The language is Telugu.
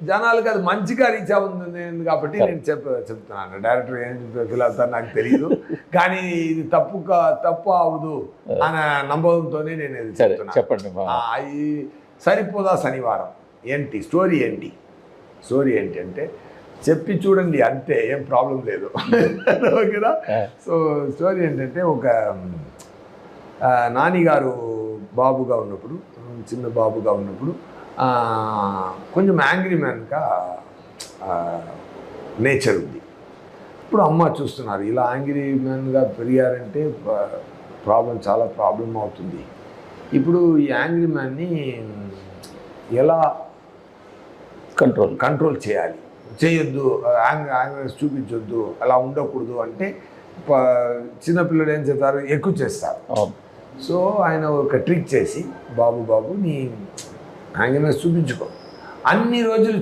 జనాలకి అది మంచిగా రీచ్ అవుతుంది కాబట్టి నేను చెప్తున్నాను. డైరెక్టర్ ఏం ఫీల్ అవుతారు నాకు తెలియదు, కానీ ఇది తప్పు అవదు అనే నమ్మకంతోనే నేను ఇది చెప్తున్నాను. చెప్పండి. అది సరిపోదా శనివారం ఏంటి స్టోరీ ఏంటి అంటే చెప్పి చూడండి, అంతే, ఏం ప్రాబ్లం లేదు. ఓకేనా? సో స్టోరీ ఏంటంటే, ఒక నానిగారు బాబుగా ఉన్నప్పుడు, చిన్న బాబుగా ఉన్నప్పుడు కొంచెం యాంగ్రీ మ్యాన్గా నేచర్ ఉంది. ఇప్పుడు అమ్మ చూస్తున్నారు, ఇలా యాంగ్రీ మ్యాన్గా పెరిగారంటే చాలా ప్రాబ్లం అవుతుంది. ఇప్పుడు ఈ యాంగ్రీ మ్యాన్ని ఎలా కంట్రోల్ చేయొద్దు, యాంగ్రీనెస్ చూపించొద్దు, అలా ఉండకూడదు అంటే చిన్నపిల్లలు ఏం చేస్తారు, ఎక్కువ చేస్తారు. సో ఆయన ఒక ట్రిక్ చేసి, బాబు నీ యాంగ్రీనెస్ చూపించుకో, అన్ని రోజులు